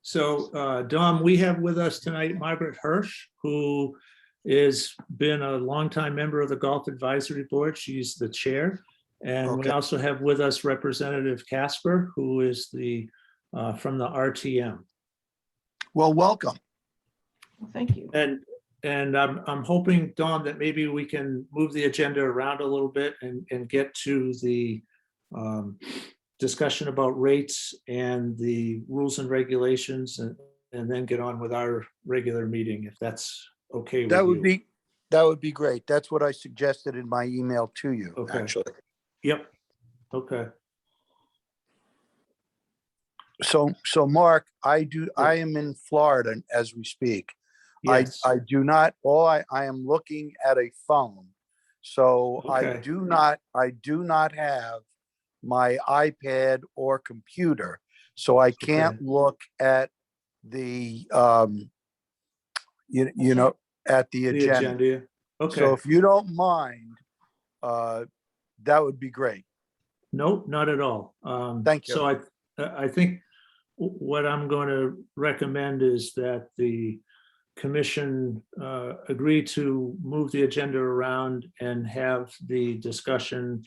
So Dom, we have with us tonight Margaret Hirsch, who has been a longtime member of the Golf Advisory Board. She's the chair. And we also have with us Representative Casper, who is the from the RTM. Well, welcome. Well, thank you. And I'm hoping, Dom, that maybe we can move the agenda around a little bit and get to the discussion about rates and the rules and regulations, and then get on with our regular meeting, if that's okay with you. That would be great. That's what I suggested in my email to you, Okay. actually. Yep. Okay. So Mark, I am in Florida as we speak. Yes. I do not, I am looking at a phone. So Okay. I do not have my iPad or computer. So I can't look at the, you know, at the The agenda. agenda. Okay. So if you don't mind, that would be great. Nope, not at all. Thank you. So I think what I'm going to recommend is that the commission agree to move the agenda around and have the discussion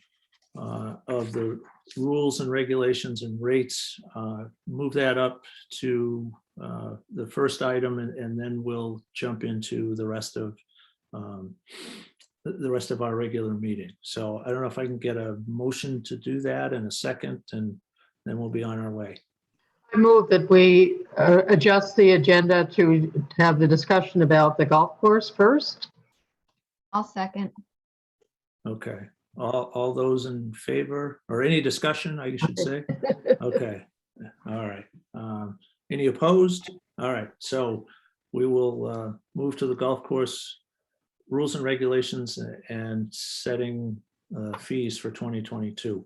of the rules and regulations and rates, move that up to the first item, and then we'll jump into the rest of our regular meeting. So I don't know if I can get a motion to do that in a second, and then we'll be on our way. I move that we adjust the agenda to have the discussion about the golf course first. I'll second. Okay. All those in favor, or any discussion, I should say? Okay. All right. Any opposed? All right. So we will move to the golf course rules and regulations and setting fees for 2022.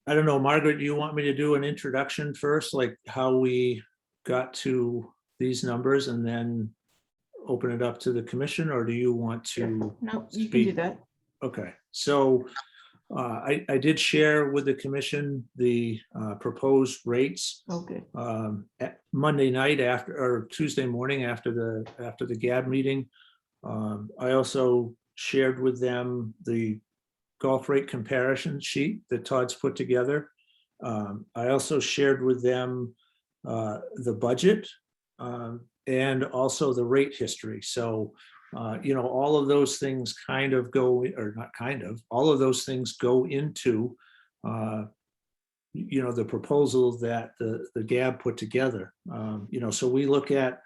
I don't know, Margaret, do you want me to do an introduction first, like how we got to these numbers, and then open it up to the commission, or do you want to? No, you can do that. Okay, so I did share with the commission the proposed rates Okay. at Monday night or Tuesday morning after the GAB meeting. I also shared with them the golf rate comparison sheet that Todd's put together. I also shared with them the budget and also the rate history. So, you know, all of those things kind of go, or not kind of, all of those things go into, you know, the proposal that the GAB put together. You know, so we look at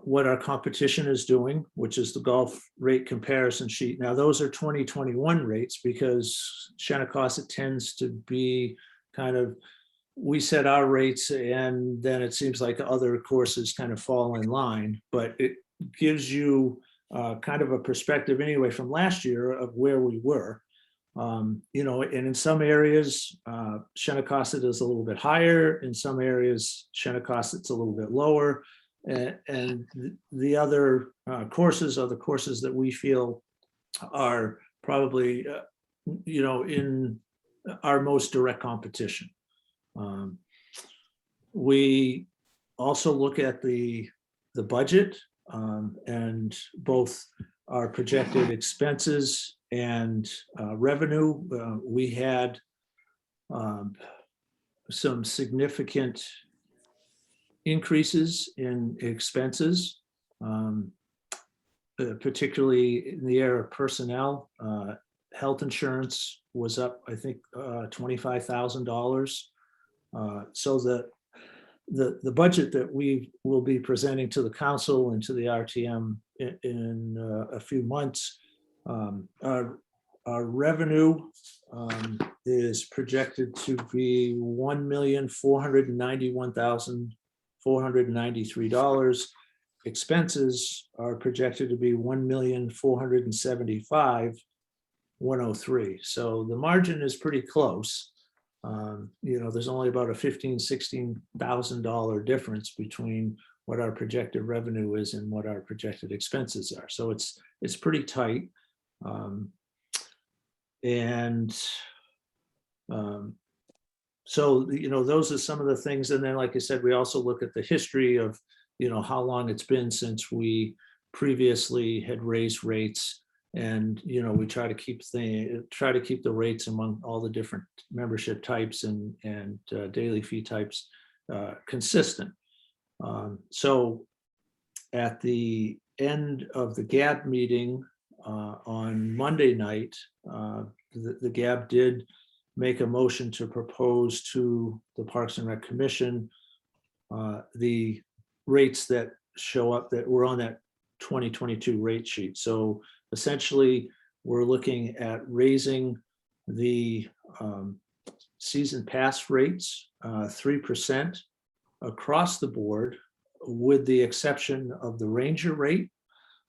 what our competition is doing, which is the golf rate comparison sheet. Now, those are 2021 rates because Shenandoah tends to be kind of, we set our rates and then it seems like other courses kind of fall in line, but it gives you kind of a perspective anyway from last year of where we were. You know, and in some areas, Shenandoah is a little bit higher. In some areas, Shenandoah it's a little bit lower. And the other courses are the courses that we feel are probably, you know, in our most direct competition. We also look at the budget and both our projected expenses and revenue. We had some significant increases in expenses, particularly in the area of personnel. Health insurance was up, I think, $25,000. So the budget that we will be presenting to the council and to the RTM in a few months, our revenue is projected to be $1,491,493. Expenses are projected to be $1,475,103. So the margin is pretty close. You know, there's only about a $16,000 difference between what our projected revenue is and what our projected expenses are. So it's pretty tight. And So, those are some of the things. And then, like I said, we also look at the history of, how long it's been since we previously had raised rates. And, we try to keep the rates among all the different membership types and daily fee types consistent. So at the end of the GAB meeting on Monday night, the GAB did make a motion to propose to the Parks and Rec Commission the rates that show up that were on that 2022 rate sheet. So essentially, we're looking at raising the season pass rates 3% across the board, with the exception of the ranger rate.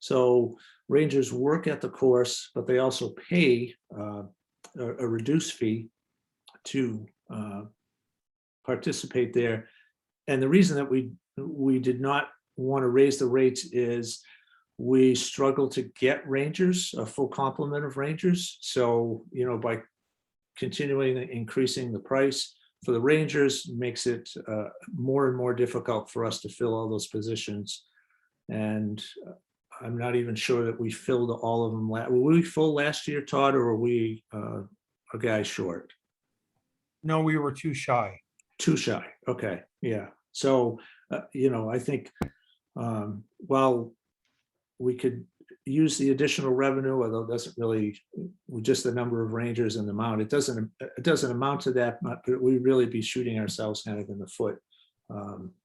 So rangers work at the course, but they also pay a reduced fee to participate there. And the reason that we did not want to raise the rates is we struggle to get rangers, a full complement of rangers. So, by continuing increasing the price for the rangers makes it more and more difficult for us to fill all those positions. And I'm not even sure that we filled all of them. Were we full last year, Todd, or were we a guy short? No, we were too shy. Too shy. Okay. Yeah. So, I think while we could use the additional revenue, although it doesn't really, with just the number of rangers and the amount, it doesn't amount to that much, but we'd really be shooting ourselves kind of in the foot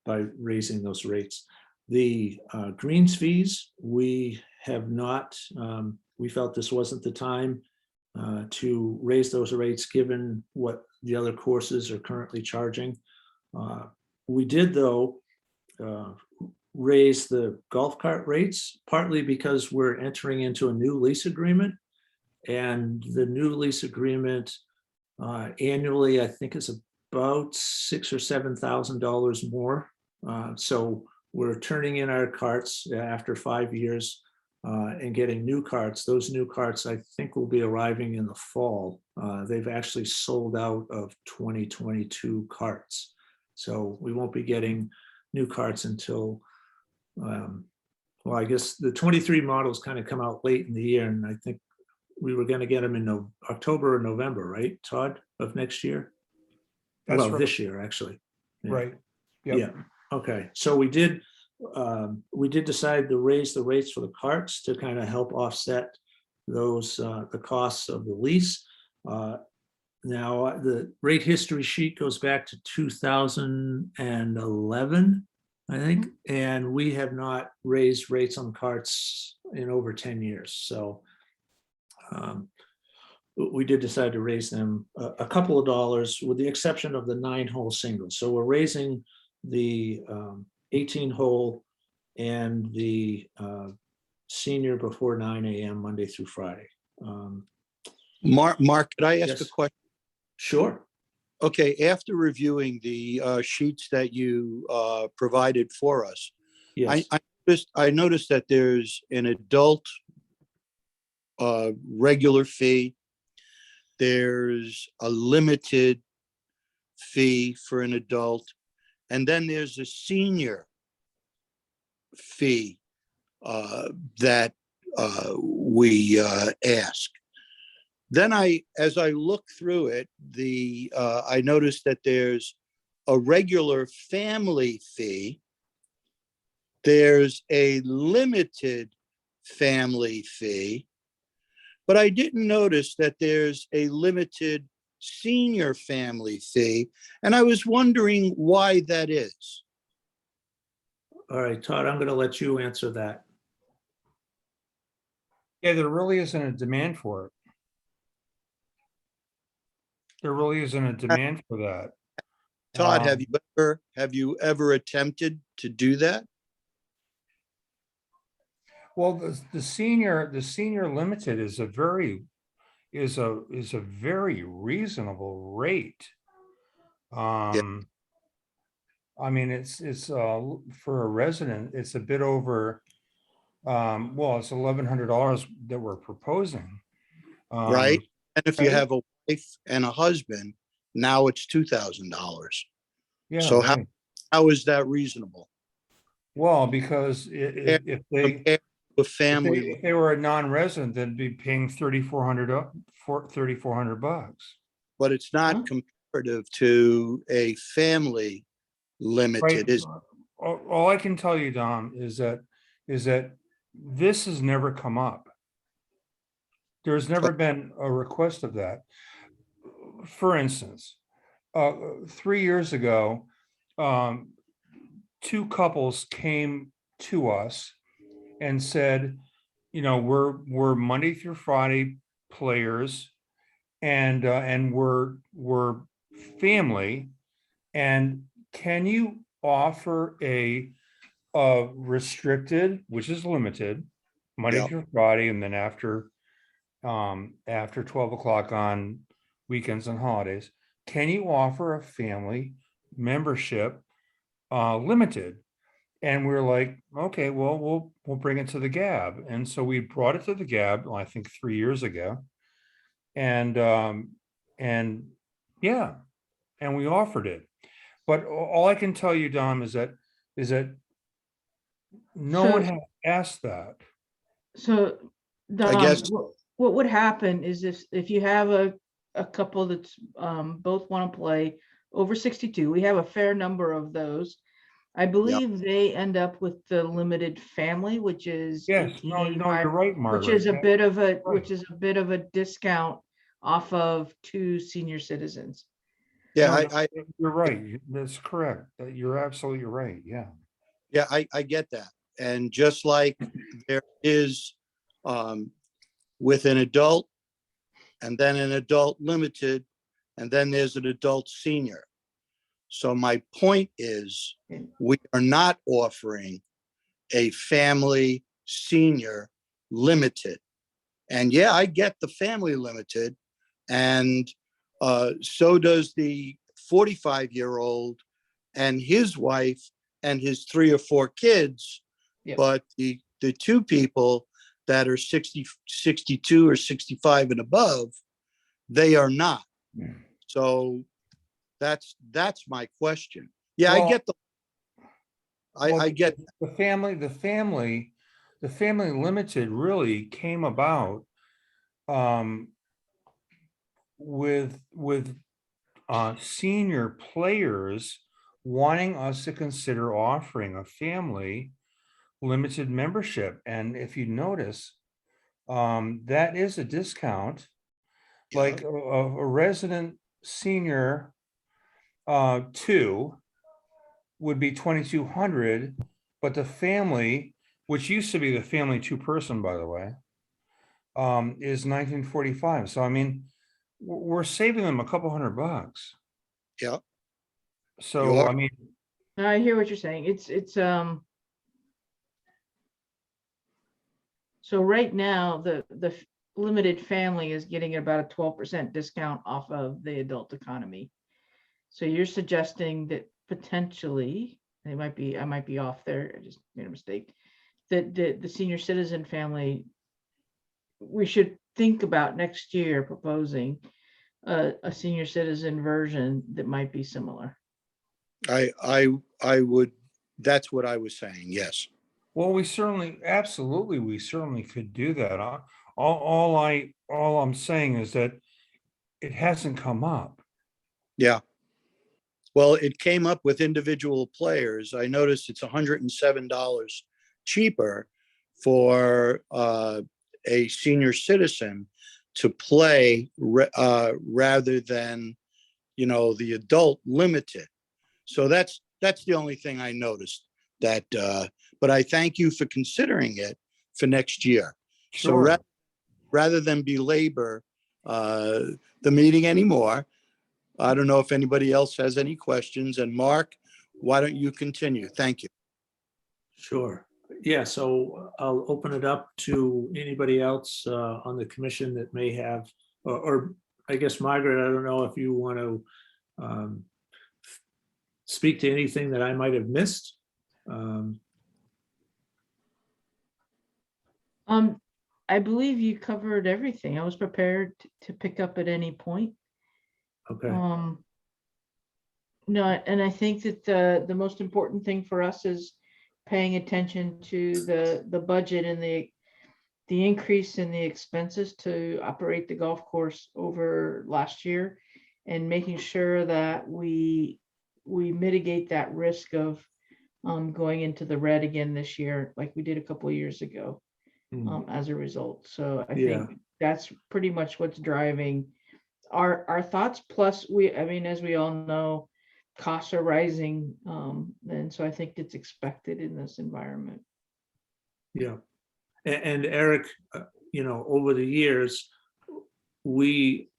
by raising those rates. The greens fees, we have not, we felt this wasn't the time to raise those rates given what the other courses are currently charging. We did, though, raise the golf cart rates, partly because we're entering into a new lease agreement. And the new lease agreement annually, I think, is about $6,000 or $7,000 more. So we're turning in our carts after 5 years and getting new carts. Those new carts, I think, will be arriving in the fall. They've actually sold out of 2022 carts. So we won't be getting new carts until, well, I guess the 23 models kind of come out late in the year. And I think we were going to get them in October or November, right, Todd, of next year? That's Well, right. this year, actually. Yeah. Right. Yep. Yeah. Okay. So we did decide to raise the rates for the carts to kind of help offset those, the costs of the lease. Now, the rate history sheet goes back to 2011, I think, and we have not raised rates on carts in over 10 years. So we did decide to raise them a couple of dollars, with the exception of the 9-hole singles. So we're raising the 18-hole and the senior before 9 a.m. Monday through Friday. Mark, could I ask Yes. a question? Sure. Okay, after reviewing the sheets that you provided for us, Yes. I noticed that there's an adult regular fee. There's a limited fee for an adult, and then there's a senior fee that we ask. Then as I look through it, I noticed that there's a regular family fee. There's a limited family fee, but I didn't notice that there's a limited senior family fee. And I was wondering why that is. All right, Todd, I'm going to let you answer that. Yeah, there really isn't a demand for it. There really isn't a demand for that. Todd, Um, have you ever attempted to do that? Well, the senior limited is a very reasonable rate. I mean, it's for a resident, it's a bit over, well, it's $1,100 that we're proposing. Right? And if you right. have a wife and a husband, Now it's $2,000. Yeah, So right. how is that reasonable? Well, because if they, Compared to a family, if they were a non-resident, they'd be paying $3,400. but it's not Huh? comparative to a family Right. limited, is All I can tell you, Dom, is that this has never come up. There's never been a request of that. For instance, 3 years ago, two couples came to us and said, we're Monday through Friday players, and we're family, and can you offer a restricted, which is limited, Monday Yeah. through Friday, and then after 12 o'clock on weekends and holidays, can you offer a family membership limited? And we're like, okay, well, we'll bring it to the GAB. And so we brought it to the GAB, I think 3 years ago. And yeah, and we offered it. But all I can tell you, Dom, is that no So- one has asked that. So, I guess- what would happen is if you have a couple that's both want to play over 62, we have a fair number of those. I believe they end up with the limited family, which is Yes, no, you're 1885, right, Margaret. which is a bit of a Right. discount off of 2 senior citizens. Yeah, No, you're right. That's correct. You're absolutely right. Yeah. Yeah, I get that. And just like there is with an adult, and then an adult limited, and then there's an adult senior. So my point is, we are not offering a family senior limited. And yeah, I get the family limited, and so does the 45-year-old and his wife and his 3 or 4 kids. Yep. But the two people that are 60, 62 or 65 and above, they are not. Yeah. So that's my question. Yeah, I Well- get Well, I get the family limited really came about with senior players wanting us to consider offering a family limited membership. And if you notice, that is a discount. Yeah. Like a resident senior 2 would be 2,200, but the family, which used to be the family 2-person, by the way, is 1945. So I mean, we're saving them a couple $100. Yeah. So You are. I mean, I hear what you're saying. It's so right now, the limited family is getting about a 12% discount off of the adult economy. So you're suggesting that potentially, I might be off there, I just made a mistake, that the senior citizen family, we should think about next year proposing a senior citizen version that might be similar. I would, that's what I was saying, yes. well, we certainly could do that. All I'm saying is that it hasn't come up. Yeah. Well, it came up with individual players. I noticed it's $107 cheaper for a senior citizen to play rather than, the adult limited. So that's the only thing I noticed that, but I thank you for considering it for next year. Sure. So rather than belabor the meeting anymore, I don't know if anybody else has any questions. And Mark, why don't you continue? Thank you. Sure. Yeah, so I'll open it up to anybody else on the commission that may have, or I guess, Margaret, I don't know if you want to speak to anything that I might have missed. I believe you covered everything. I was prepared to pick up at any point. Okay, No, and I think that the most important thing for us is paying attention to the budget and the increase in the expenses to operate the golf course over last year, and making sure that we mitigate that risk of going into the red again this year, like we did a couple of years ago, as a result. So I Yeah. think that's pretty much what's driving our thoughts. Plus, I mean, as we all know, costs are rising, and so I think it's expected in this environment. yeah. And Eric, over the years, he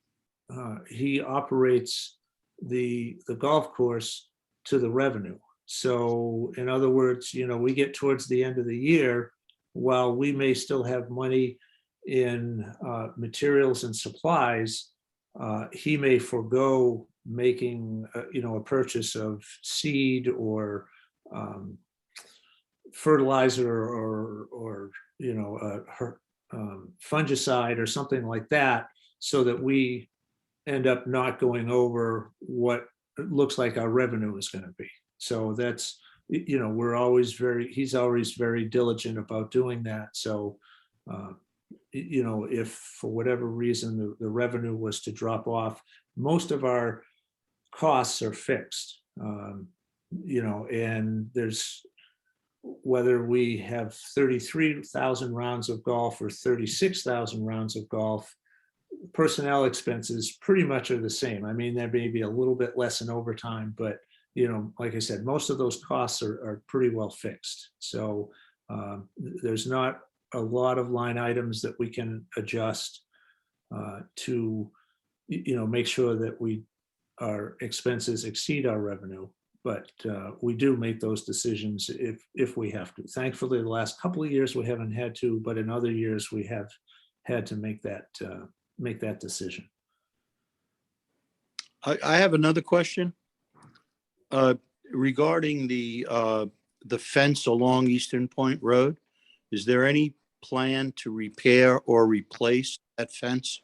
operates the golf course to the revenue. So in other words, we get towards the end of the year, while we may still have money in materials and supplies, he may forego making, a purchase of seed or fertilizer or fungicide or something like that, so that we end up not going over what it looks like our revenue is going to be. So that's, he's always very diligent about doing that. So, if for whatever reason the revenue was to drop off, most of our costs are fixed. And there's, whether we have 33,000 rounds of golf or 36,000 rounds of golf, personnel expenses pretty much are the same. I mean, there may be a little bit less in overtime, but like I said, most of those costs are pretty well fixed. So there's not a lot of line items that we can adjust to, make sure that our expenses exceed our revenue. But we do make those decisions if we have to. Thankfully, the last couple of years we haven't had to, but in other years we have had to make that decision. I have another question regarding the fence along Eastern Point Road. Is there any plan to repair or replace that fence?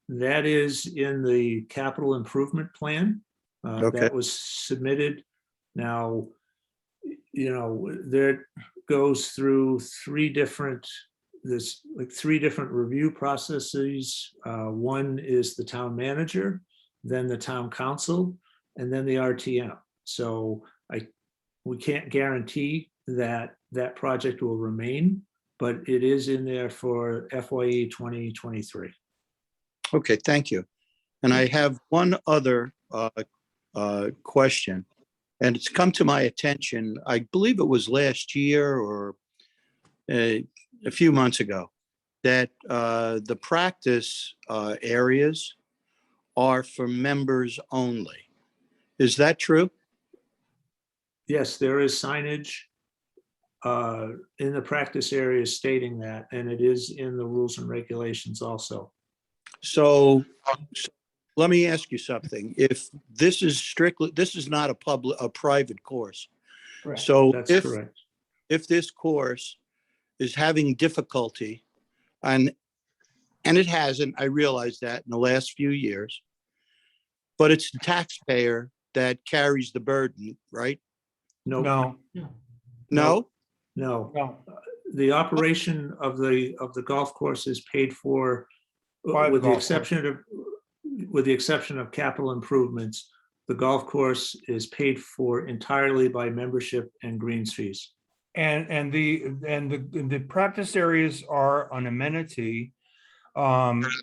That is in the capital improvement plan Okay. that was submitted. Now, there goes through three different review processes. One is the town manager, then the town council, and then the RTM. So we can't guarantee that project will remain, but it is in there for FYE 2023. Okay, thank you. And I have one other question, and it's come to my attention, I believe it was last year or a few months ago, that the practice areas are for members only. Is that true? Yes, there is signage in the practice areas stating that, and it is in the rules and regulations also. So let me ask you something. If this is not a private course. Correct. So That's correct. if this course is having difficulty, and it hasn't, I realize that in the last few years, but it's the taxpayer that carries the burden, right? No, No, no. no. The operation of the golf course is paid for, By the with the golf exception of capital improvements. The golf course is paid for entirely by membership and greens fees. And the practice areas are an amenity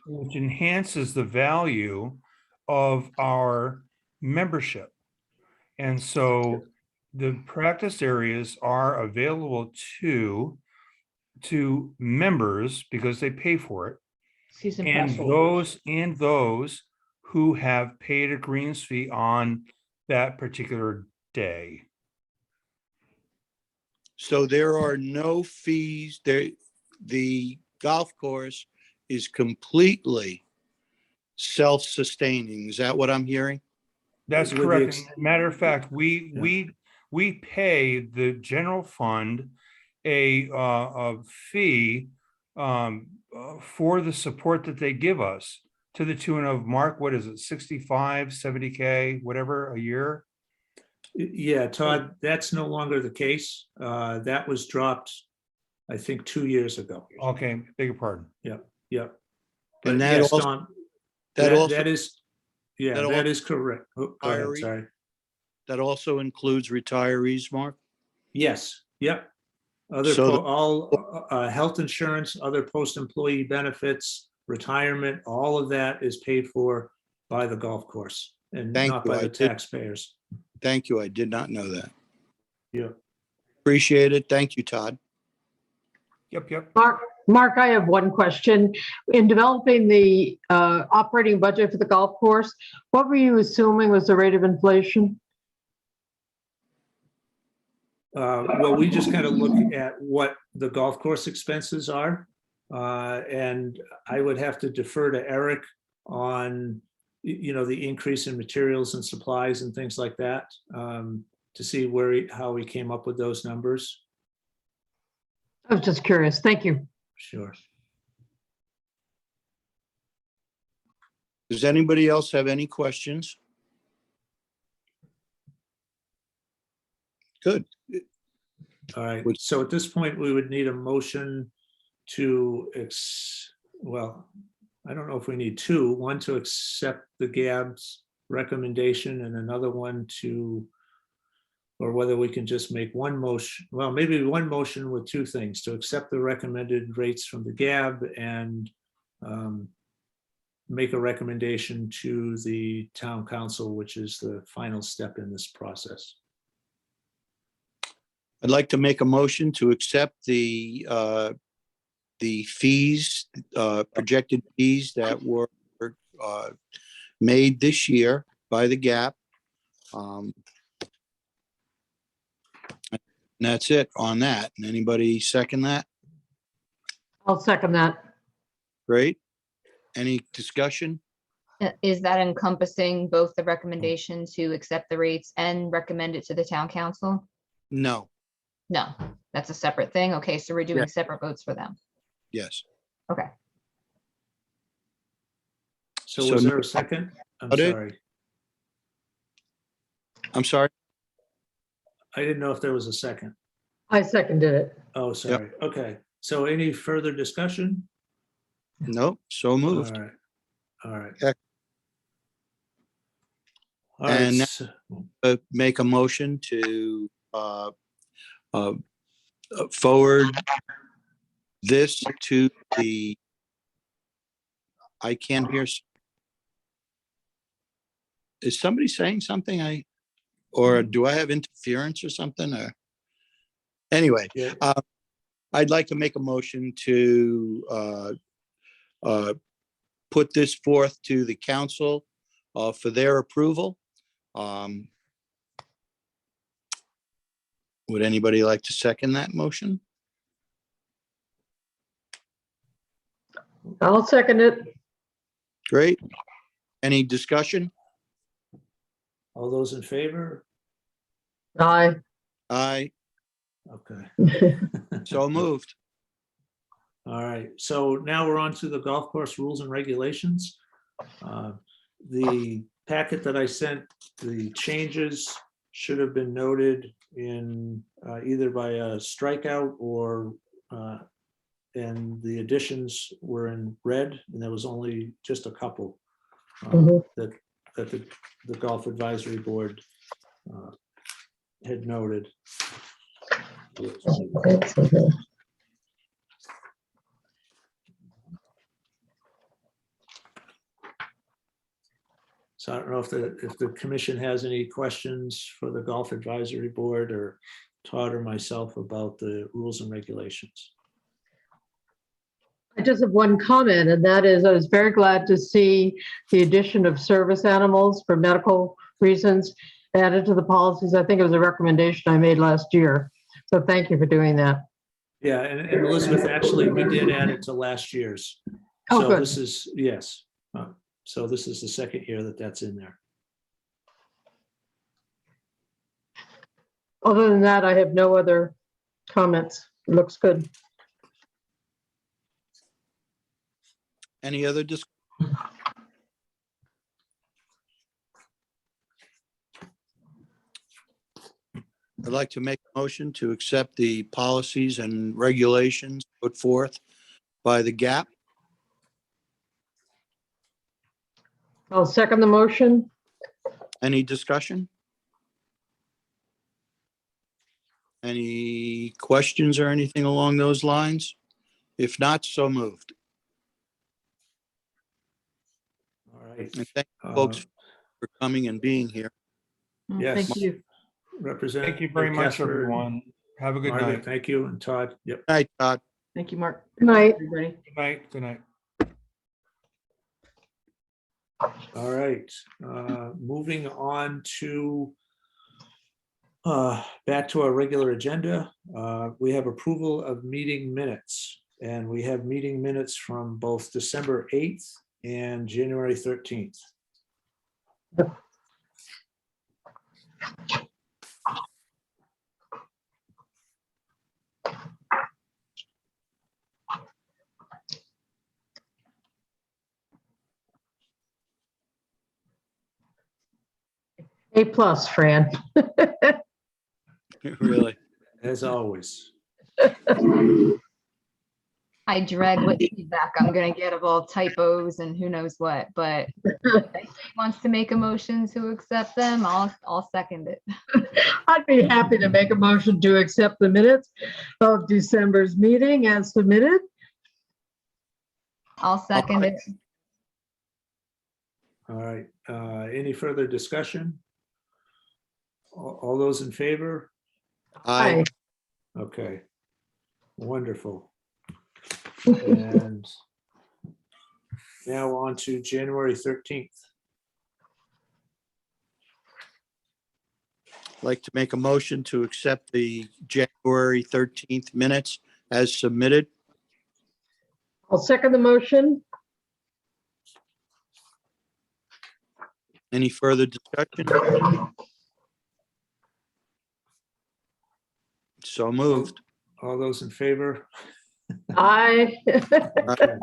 which enhances the value of our membership. And so the practice areas are available to members because they pay for it. Season And pass holders. those who have paid a greens fee on that particular day. So there are no fees there. The golf course is completely self-sustaining. Is that what I'm hearing? That's With the correct. ex- Matter of fact, we pay the general fund a fee for the support that they give us. to the tune of, Mark, what is it, 65, 70K, whatever, a year? Yeah, Todd, that's no longer the case. That was dropped, I think, 2 years ago. Okay, beg your pardon. Yep. But And that yes, also, Don, that also, that is, yeah, that that al- is correct. Oh, go ahead, Retiree? sorry. that also includes retirees, Mark? Yes, yep. So the- All health insurance, other post-employee benefits, retirement, all of that is paid for by the golf course and Thank not you. by I the did- taxpayers. Thank you. I did not know that. Yeah. Appreciate it. Thank you, Todd. Yep. Mark, I have one question. In developing the operating budget for the golf course, what were you assuming was the rate of inflation? Well, we just kind of look at what the golf course expenses are. And I would have to defer to Eric on, the increase in materials and supplies and things like that, to see how he came up with those numbers. I was just curious. Thank you. Sure. Does anybody else have any questions? Good. All right. Would- So at this point, we would need a motion to, well, I don't know if we need two, one to accept the GAB's recommendation and another one to, or whether we can just make one motion, well, maybe one motion with two things, to accept the recommended rates from the GAB and make a recommendation to the town council, which is the final step in this process. I'd like to make a motion to accept the fees, projected fees that were made this year by the GAP. And that's it on that. And anybody second that? I'll second that. Great. Any discussion? Is that encompassing both the recommendation to accept the rates and recommend it to the town council? No. No, that's a separate thing. Okay, so we're doing Yeah. separate votes for them. Yes. Okay. So So was no- there a second? I'm Got it. sorry. I'm sorry. I didn't know if there was a second. I seconded it. Oh, sorry. Okay. So any further discussion? No, so All moved. right. All right. Ec- All right. And- so- Make a motion to forward this to the, I can't hear. Is somebody saying something? Or do I have interference or something? Or anyway, Yeah. I'd like to make a motion to put this forth to the council for their approval. Would anybody like to second that motion? I'll second it. Great. Any discussion? All those in favor? Aye. Aye, Okay. so moved. All right. So now we're on to the golf course rules and regulations. The packet that I sent, the changes should have been noted in either by a strikeout or and the additions were in red, and there was only just a couple Mhm. that the Golf Advisory Board had noted. So I don't know if the commission has any questions for the Golf Advisory Board or Todd or myself about the rules and regulations. I just have one comment, and that is I was very glad to see the addition of service animals for medical reasons added to the policies. I think it was a recommendation I made last year. So thank you for doing that. Yeah, and Elizabeth, actually, we did add it to last year's. Oh, So good. this is, yes. So this is the second year that that's in there. Other than that, I have no other comments. It looks good. Any other I'd like to make a motion to accept the policies and regulations put forth by the GAP. I'll second the motion. Any discussion? Any questions or anything along those lines? If not, so moved. All right. And thank you folks for coming and being here. Well, Yes. Thank you. Representative Thank you very much, Casper and everyone. Have a good Margaret, night. thank you, and Todd. Yep. Good night, Todd. Thank you, Mark. Good night. Everybody. Good night. Good night. All right, moving on to back to our regular agenda. We have approval of meeting minutes, and we have meeting minutes from both December 8th and January 13th. A+, Fran. Really. As always. I dread what feedback I'm gonna get of all typos and who knows what, but if anybody wants to make a motion to accept them, I'll second it. I'd be happy to make a motion to accept the minutes of December's meeting as submitted. I'll second it. All right, any further discussion? All those in favor? Aye. Okay, wonderful. And now on to January 13th. I'd like to make a motion to accept the January 13th minutes as submitted. I'll second the motion. Any further discussion? So moved. All those in favor? Aye. Okay.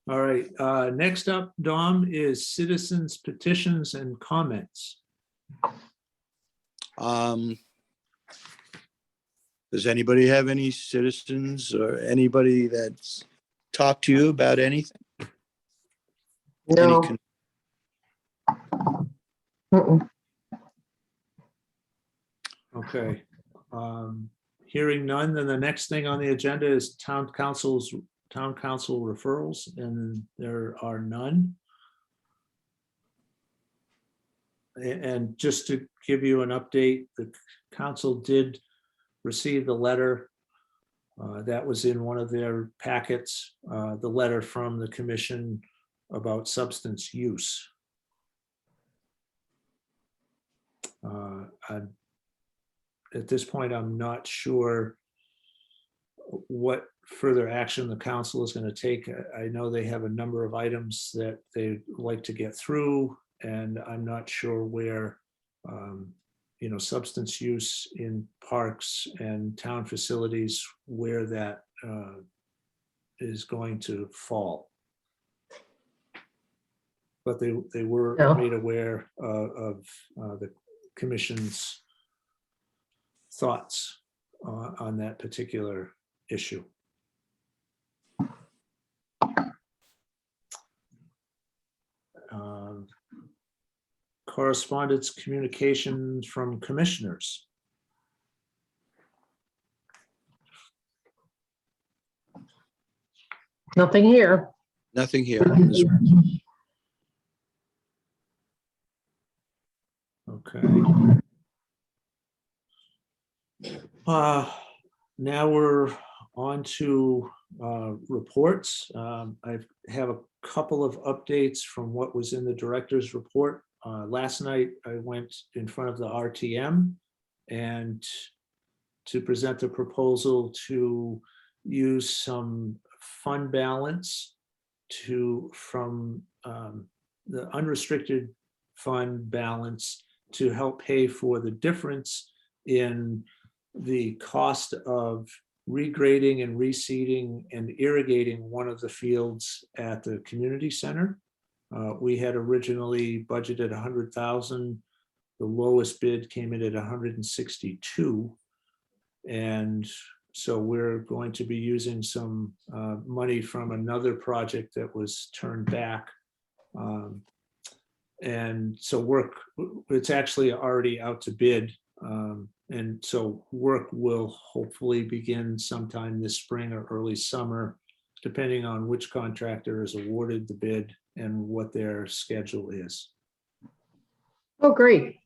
All right, next up, Dom, is citizens petitions and comments. Does anybody have any citizens or anybody that's talked to you about anything? No. Any Mm-mm. Okay. Hearing none, then the next thing on the agenda is town council referrals, and there are none. And just to give you an update, the council did receive the letter that was in one of their packets, the letter from the commission about substance use. At this point, I'm not sure what further action the council is going to take. I know they have a number of items that they'd like to get through, and I'm not sure where, substance use in parks and town facilities, where that is going to fall. But they were Yeah. made aware of the commission's thoughts on that particular issue. Correspondence, communications from commissioners. Nothing here. Nothing here. Okay. Now we're on to reports. I have a couple of updates from what was in the director's report. Last night, I went in front of the RTM and to present the proposal to use some fund balance from the unrestricted fund balance to help pay for the difference in the cost of regrading and reseeding and irrigating one of the fields at the community center. We had originally budgeted 100,000 The lowest bid came in at 162. And so we're going to be using some money from another project that was turned back. And so work, it's actually already out to bid. And so work will hopefully begin sometime this spring or early summer, depending on which contractor is awarded the bid and what their schedule is. Oh, great.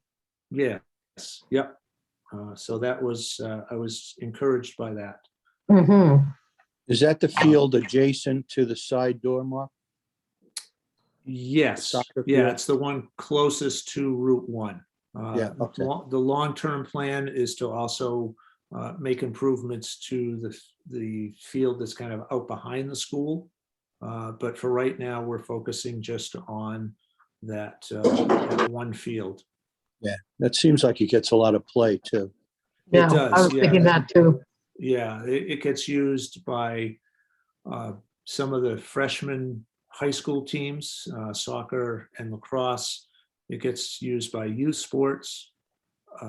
Yes, yep. So that was, I was encouraged by that. Mhm. Is that the field adjacent to the side door, Mark? Yes, Soccer yeah, field? it's the one closest to Route 1. Yeah, okay. The long-term plan is to also make improvements to the field that's kind of out behind the school. But for right now, we're focusing just on that one field. Yeah, that seems like it gets a lot of play too. It Yeah, I does, was yeah. thinking that too. Yeah, it gets used by some of the freshman high school teams, soccer and lacrosse. It gets used by youth sports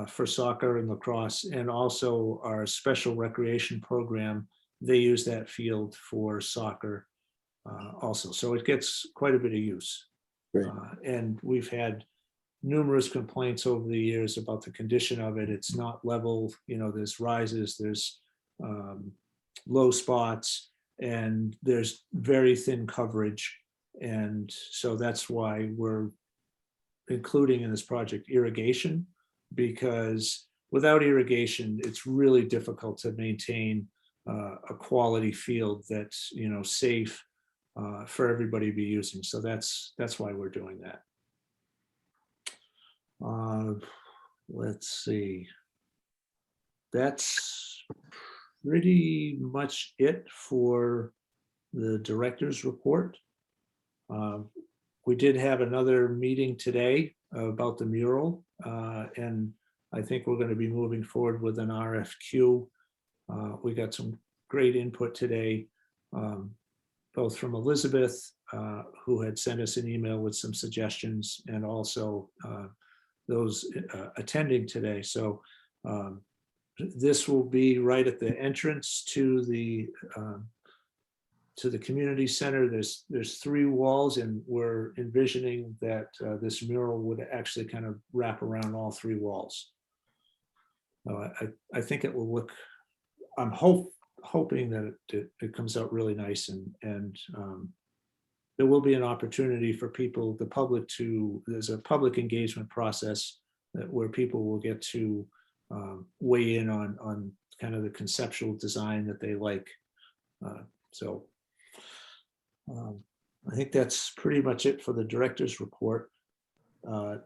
for soccer and lacrosse, and also our special recreation program. They use that field for soccer also. So it gets quite a bit of use. Great. And we've had numerous complaints over the years about the condition of it. It's not level, there's rises, there's low spots, and there's very thin coverage. And so that's why we're including in this project irrigation, because without irrigation, it's really difficult to maintain a quality field that's, safe for everybody to be using. So that's why we're doing that. Let's see. That's pretty much it for the director's report. We did have another meeting today about the mural, and I think we're going to be moving forward with an RFQ. We got some great input today, both from Elizabeth, who had sent us an email with some suggestions, and also those attending today. So this will be right at the entrance to the community center. There's 3 walls, and we're envisioning that this mural would actually kind of wrap around all 3 walls. I think it will look, I'm hoping that it comes out really nice, and there will be an opportunity for people, the public, there's a public engagement process where people will get to weigh in on kind of the conceptual design that they like. So I think that's pretty much it for the director's report.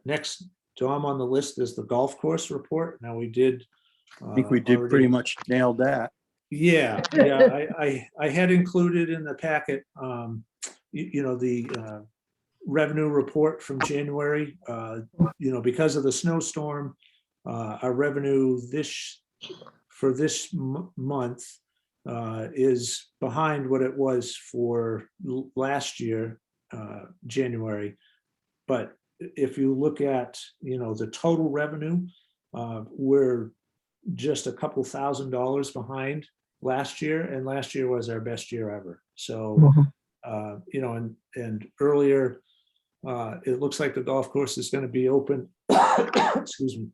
Next, Dom, on the list is the golf course report. Now we did. I think we did pretty much nail that. Yeah, I had included in the packet, the revenue report from January. Because of the snowstorm, our revenue for this month is behind what it was for last year, January. But if you look at, the total revenue, we're just a couple $1,000s behind last year, and last year was our best year ever. So, and earlier, it looks like the golf course is going to be open, excuse me,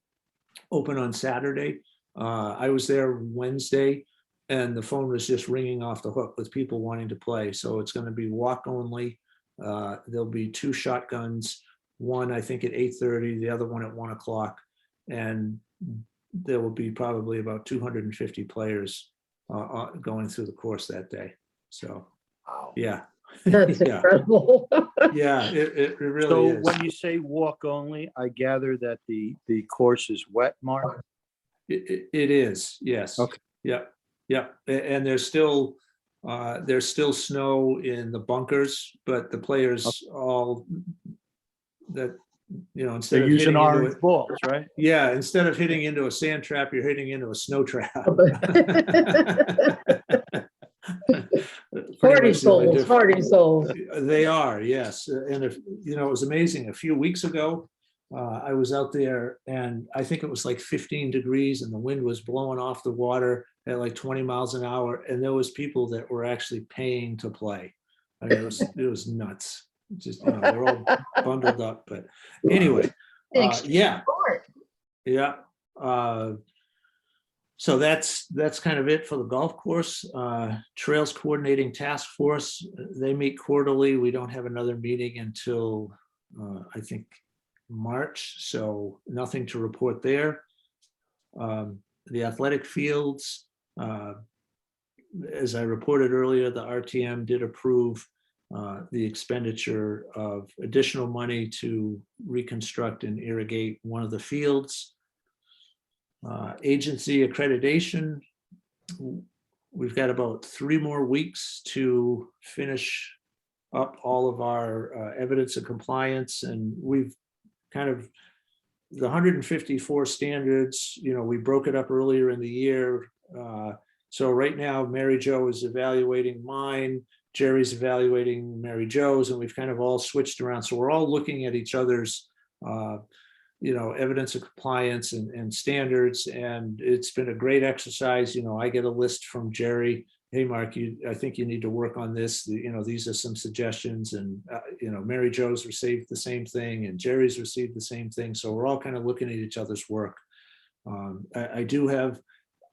open on Saturday. I was there Wednesday, and the phone was just ringing off the hook with people wanting to play. So it's going to be walk only. There'll be 2 shotguns, one I think at 8:30, the other one at 1 o'clock, and there will be probably about 250 players going through the course that day. So, yeah. That's Yeah. incredible. Yeah, it really So is. when you say walk only, I gather that the course is wet, Mark? It is, yes. Okay. Yeah. And there's still snow in the bunkers, but the players all that, instead They're of using hitting into orange it, balls, right? yeah, instead of hitting into a sand trap, you're hitting into a snow trap. Hardy souls, hardy souls. They are, yes. And if, it was amazing. A few weeks ago, I was out there and I think it was like 15 degrees and the wind was blowing off the water at like 20 miles an hour. And there was people that were actually paying to play. I mean, it was nuts. Just, they're all bundled up, but anyway, yeah. Sport. Yeah. So that's kind of it for the golf course. Trails Coordinating Task Force, they meet quarterly. We don't have another meeting until I think March, so nothing to report there. The athletic fields, as I reported earlier, the RTM did approve the expenditure of additional money to reconstruct and irrigate one of the fields. Agency accreditation, we've got about 3 more weeks to finish up all of our evidence of compliance, and we've kind of, the 154 standards, we broke it up earlier in the year. So right now, Mary Jo is evaluating mine, Jerry's evaluating Mary Jo's, and we've kind of all switched around. So we're all looking at each other's evidence of compliance and standards. And it's been a great exercise. I get a list from Jerry. Hey, Mark, I think you need to work on this. These are some suggestions. And, Mary Jo's received the same thing and Jerry's received the same thing. So we're all kind of looking at each other's work.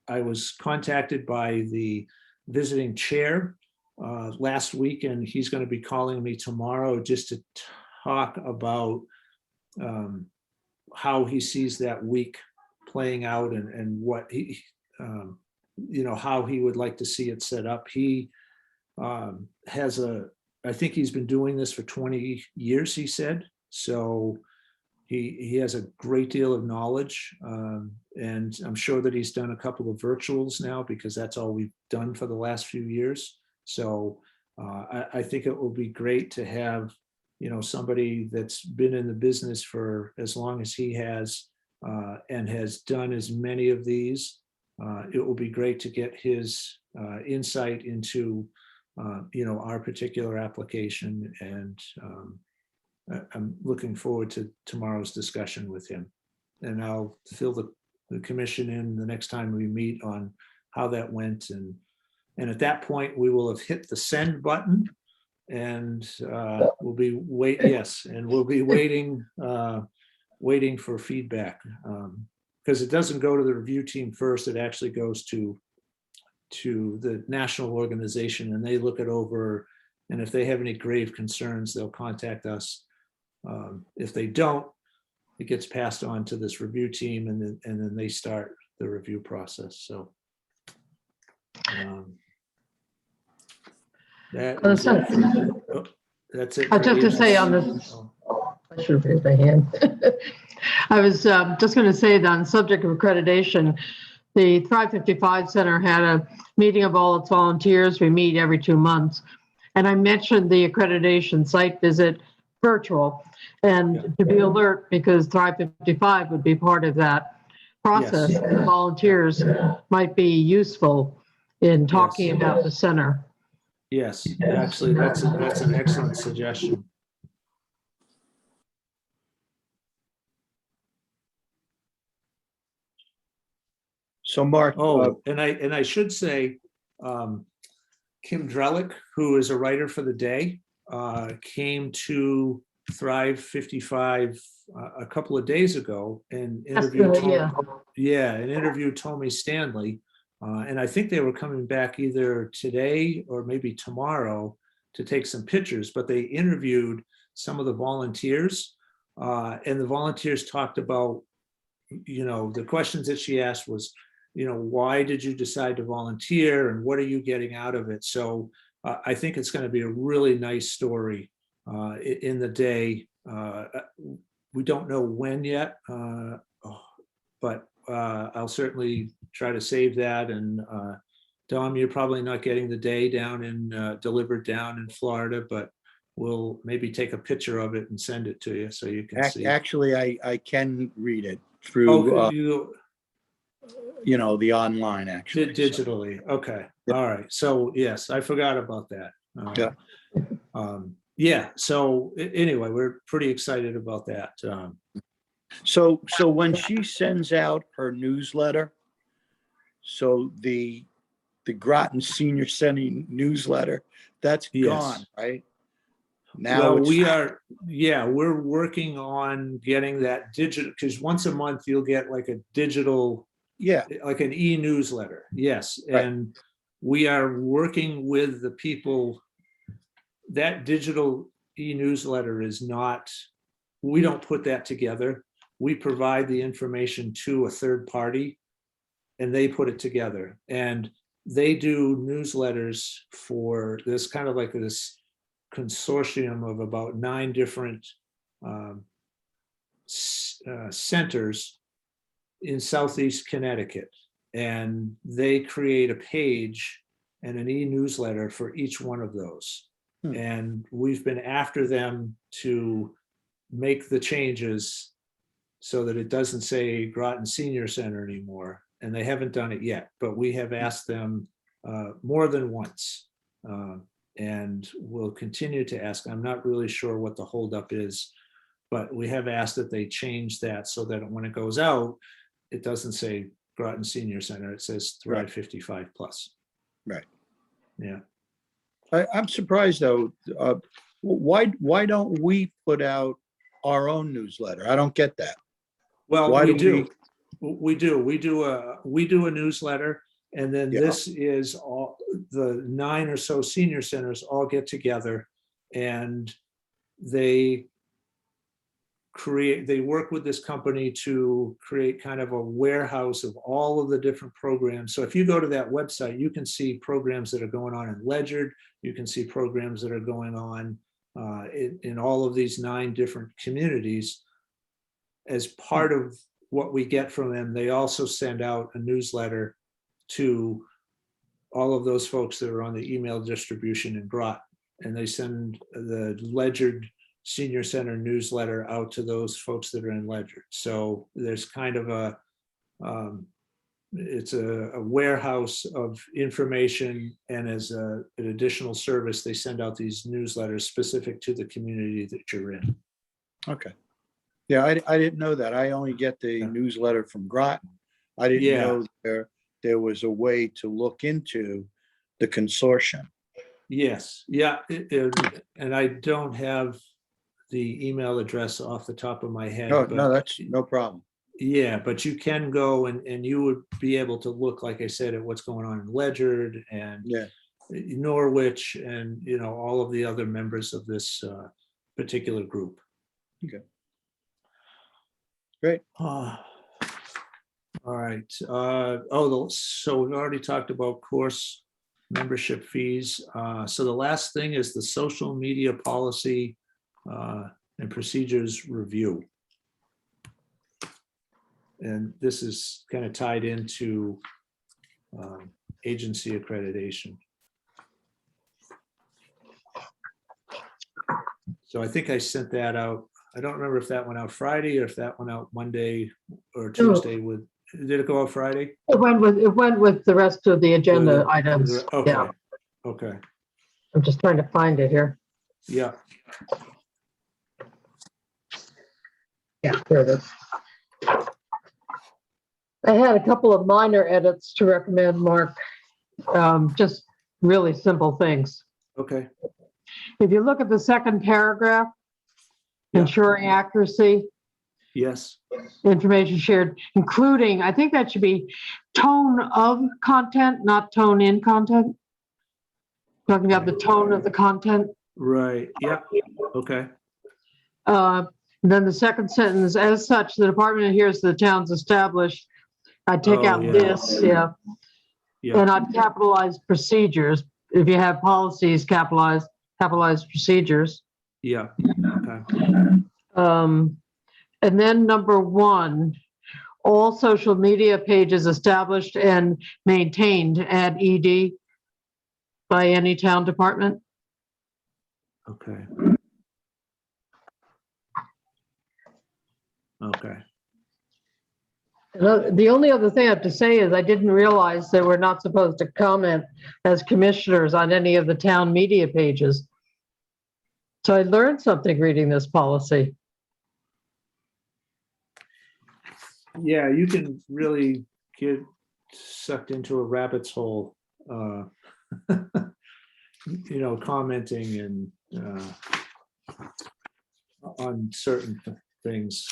I was contacted by the visiting chair last week, and he's going to be calling me tomorrow just to talk about how he sees that week playing out and what he, how he would like to see it set up. He has I think he's been doing this for 20 years, he said. So he has a great deal of knowledge. And I'm sure that he's done a couple of virtuals now because that's all we've done for the last few years. So I think it will be great to have somebody that's been in the business for as long as he has and has done as many of these. It will be great to get his insight into, our particular application. And I'm looking forward to tomorrow's discussion with him. And I'll fill the commission in the next time we meet on how that went. And at that point, we will have hit the send button. And we'll be waiting for feedback, because it doesn't go to the review team first. It actually goes to the national organization, and they look it over. And if they have any grave concerns, they'll contact us. If they don't, it gets passed on to this review team, and then they start the review process. So. That's it. Just to say on this, I should have raised my hand. I was just going to say that on the subject of accreditation, the Thrive 55 Center had a meeting of all its volunteers. We meet every 2 months. And I mentioned the accreditation site visit virtual, and to be alert, because Thrive 55 would be part of that process. Yes. The volunteers might be useful in talking Yes. about the center. Yes, actually, that's an excellent suggestion. So Mark, And I should say, Kim Drellick, who is a writer for the day, came to Thrive 55 a couple of days ago and interviewed Tommy Stanley. And I think they were coming back either today or maybe tomorrow to take some pictures, but they interviewed some of the volunteers, and the volunteers talked about, the questions that she asked was, why did you decide to volunteer and what are you getting out of it? So I think it's going to be a really nice story in the day. We don't know when yet, but I'll certainly try to save that. And Dom, you're probably not getting the day delivered down in Florida, but we'll maybe take a picture of it and send it to you so you can see. actually, I can read it through, the online, actually. Digitally. Okay. All right. So yes, I forgot about that. So anyway, we're pretty excited about that. So when she sends out her newsletter, so the Groton Senior Center newsletter, that's Yes. gone, right? Now Well, it's, we're working on getting that digital, because once a month you'll get like a digital, yeah, like an e-newsletter. Yes. Right. And we are working with the people. That digital e-newsletter is not, we don't put that together. We provide the information to a third party and they put it together. And they do newsletters for this kind of like this consortium of about 9 different centers in Southeast Connecticut. And they create a page and an e-newsletter for each one of those. And we've been after them to make the changes so that it doesn't say Groton Senior Center anymore. And they haven't done it yet, but we have asked them more than once. And we'll continue to ask. I'm not really sure what the holdup is, but we have asked that they change that so that when it goes out, it doesn't say Groton Senior Center, it says Thrive Right. 55 plus. Right. Yeah. I'm surprised though. Why don't we put out our own newsletter? I don't get that. Well, Why we do do. We do a newsletter, and then Yeah. this is all the 9 or so senior centers all get together and they work with this company to create kind of a warehouse of all of the different programs. So if you go to that website, you can see programs that are going on in Ledyard, you can see programs that are going on in all of these 9 different communities. As part of what we get from them, they also send out a newsletter to all of those folks that are on the email distribution in Groton. And they send the Ledyard Senior Center newsletter out to those folks that are in Ledyard. So there's kind of it's a warehouse of information, and as an additional service, they send out these newsletters specific to the community that you're in. Okay. Yeah, I didn't know that. I only get the Yeah. newsletter from Groton. I didn't Yeah. know there was a way to look into the consortium. Yes, yeah, and I don't have the email address off the top of my head. No, but that's no problem. yeah, but you can go and you would be able to look, like I said, at what's going on in Ledyard and Yeah. Norwich and, all of the other members of this particular group. Okay. Great. All right. So we've already talked about course membership fees. So the last thing is the social media policy and procedures review. And this is kind of tied into agency accreditation. So I think I sent that out. I don't remember if that went out Friday or if that went out Monday or Tuesday did it go out Friday? It went with the rest of the agenda items. Okay, Yeah, okay, I'm just trying to find it here. yeah. Yeah, there it is. I had a couple of minor edits to recommend, Mark. Just really simple things. Okay, If you look at the second paragraph, Yeah. ensuring accuracy, yes, information shared, including, I think that should be tone of content, not tone in content. Talking about the tone of the content. right, yeah, okay, Then the second sentence, as such, the department adheres to the town's established. I take Oh, out yeah. this, yeah, yeah, and I'd capitalize procedures. If you have policies, capitalize procedures. yeah, okay, And then number 1, all social media pages established and maintained, add ED by any town department. okay. Okay, The only other thing I have to say is I didn't realize that we're not supposed to comment as commissioners on any of the town media pages. So I learned something reading this policy. Yeah, you can really get sucked into a rabbit's hole, commenting and on certain things.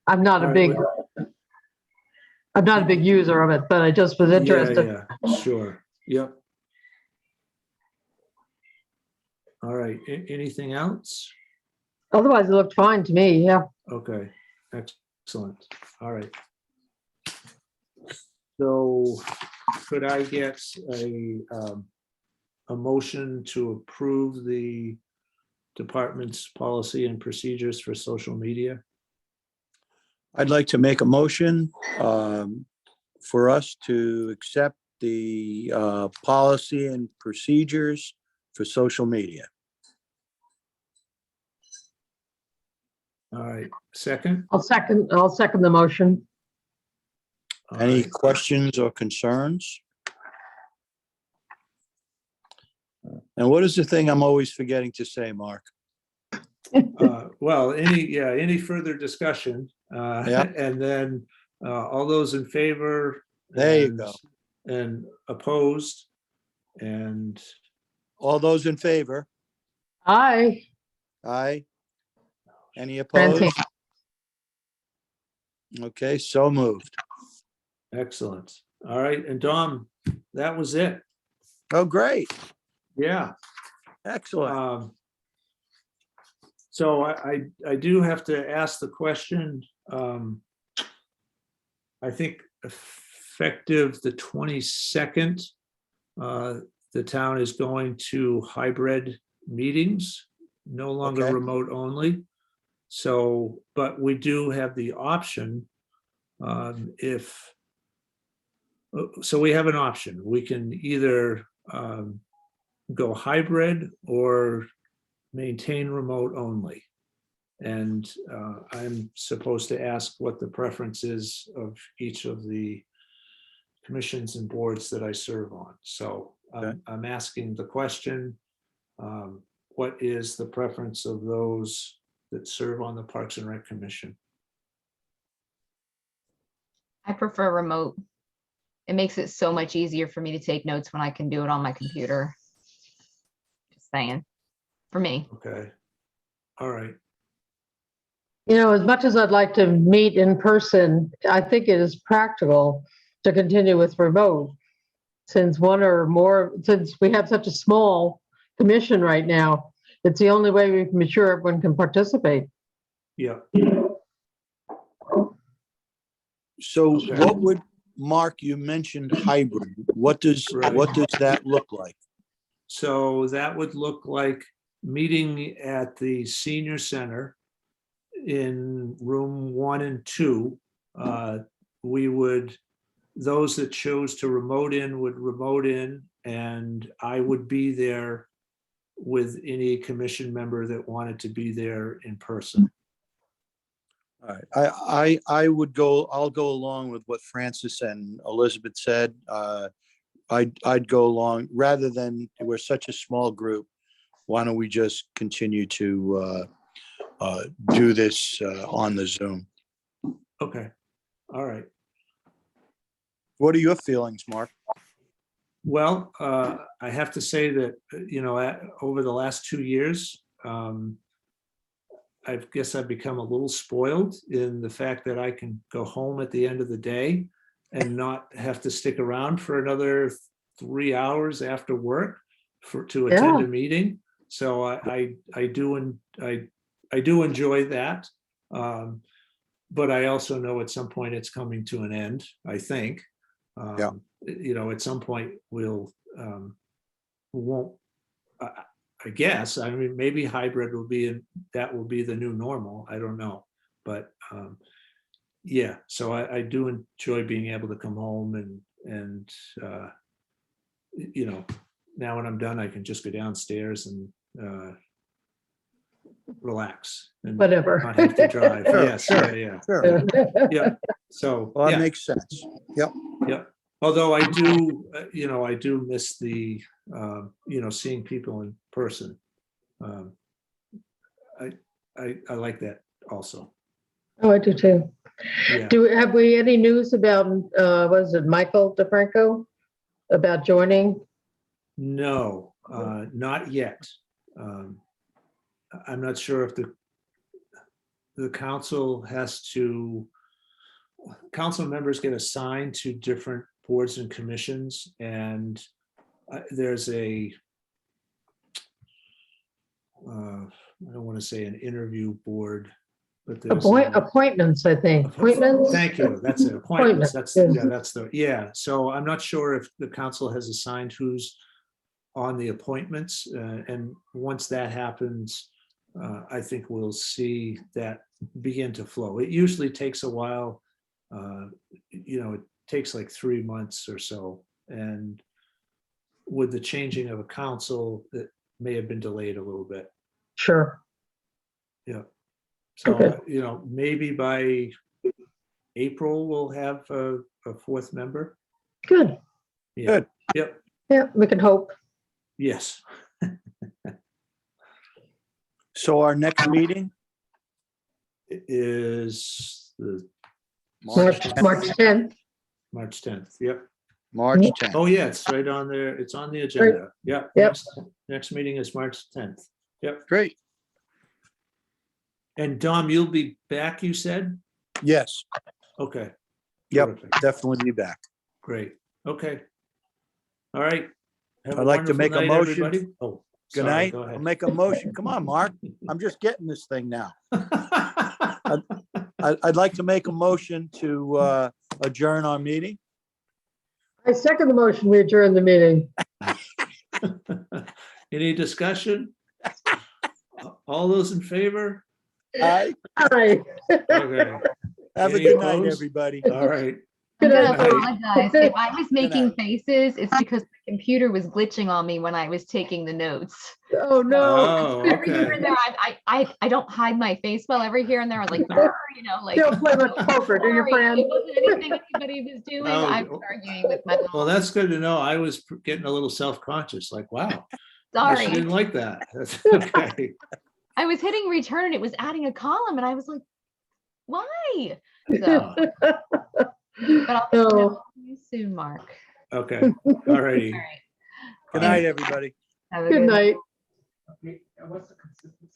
I'm not a All right, big, I'm not a big user of it, but I just was interested. Yeah, sure. Yep. All right, anything else? Otherwise, it looked fine to me, yeah. Okay, excellent. All right. So could I get a motion to approve the department's policy and procedures for social media? I'd like to make a motion for us to accept the policy and procedures for social media. All right, second? I'll second the motion. All Any right. questions or concerns? And what is the thing I'm always forgetting to say, Mark? Well, any further discussion? Yeah. And then all those in favor? There you and- go. And opposed? And All those in favor? Aye. Aye. Any Francine. opposed? Okay, so moved. excellent. All right, and Dom, that was it. Oh, great. Yeah. Excellent. So I do have to ask the question. I think effective the 22nd, the town is going to hybrid meetings, no longer Okay. remote only. So, but we do have the option so we have an option. We can either go hybrid or maintain remote only. And I'm supposed to ask what the preference is of each of the commissions and boards that I serve on. So Okay. I'm asking the question, what is the preference of those that serve on the Parks and Rec Commission? I prefer remote. It makes it so much easier for me to take notes when I can do it on my computer. Just saying, for me. Okay, all right. As much as I'd like to meet in person, I think it is practical to continue with remote. Since we have such a small commission right now, it's the only way we can be sure everyone can participate. Yeah, So Okay. what would, Mark, you mentioned hybrid. What does Right. that look like? so that would look like meeting at the senior center in room 1 and 2. Those that chose to remote in would remote in, and I would be there with any commission member that wanted to be there in person. All right, I'll go along with what Francis and Elizabeth said. I'd go along, rather than, we're such a small group, why don't we just continue to do this on the Zoom? Okay, all right. What are your feelings, Mark? Well, I have to say that, over the last 2 years, I guess I've become a little spoiled in the fact that I can go home at the end of the day and not have to stick around for another 3 hours after work to attend Yeah. a meeting. So I do enjoy that. But I also know at some point it's coming to an end, I think. Yeah. At some point we won't, I guess, I mean, maybe hybrid will be the new normal. I don't know. But yeah, so I do enjoy being able to come home and now when I'm done, I can just go downstairs and relax and Whatever. not have to drive. Sure, Yes, sure. yeah. Sure. Yeah. So, Well, that yeah, makes sense. Yep. yeah. Although I do, I do miss the, seeing people in person. I like that also. Oh, I do too. Yeah. Have we any news about, was it Michael DeFranco? About joining? No, not yet. I'm not sure if the council has to, council members get assigned to different boards and commissions, and there's a, I don't want to say an interview board, but there's Appointments, I think. Appointments? Thank you. That's it. Appointments. That's, yes. yeah, that's the, yeah. So I'm not sure if the council has assigned who's on the appointments. And once that happens, I think we'll see that begin to flow. It usually takes a while. It takes like 3 months or so. And with the changing of a council, it may have been delayed a little bit. Sure. Yeah. So, Okay. maybe by April, we'll have a fourth member. Good. Yeah. Good. Yep. Yeah, we can hope. Yes. So our next meeting, It is the March 10th. March 10th. Yep. March 10th. Oh, yeah, it's right on there. It's on the agenda. Yep. Yep. Next meeting is March 10th. Yep. Great. And Dom, you'll be back, you said? Yes, Okay. Yep. Terrific. definitely be back. Great. Okay. All right. Have a I'd like to wonderful make a night, motion. everybody. Oh, Good sorry, night. go I'll ahead. make a motion. Come on, Mark. I'm just getting this thing now. I'd like to make a motion to adjourn our meeting. I second the motion. We adjourn the meeting. Any discussion? All those in favor? Aye. Aye. Okay. Have a Any good night, opposed? everybody. All right. I'm Good gonna night. apologize. If I was making night. faces, it's because the computer was glitching on me when I was taking the notes. Oh, no. Oh, Every here okay. and there, I don't hide my face well. Every here and there, I was like, "Brr," like. Don't play much poker, do you, Sorry, Fran? it wasn't anything anybody was doing. Oh, I was arguing with my Well, little. that's good to know. I was getting a little self-conscious, like, wow, I Sorry, didn't like that. That's okay. I was hitting return and it was adding a column, and I was like, why? So, but I'll Oh. see you soon, Mark. Okay. All righty. All right. Good night, everybody. Have a Good night. Okay, what's the consistency?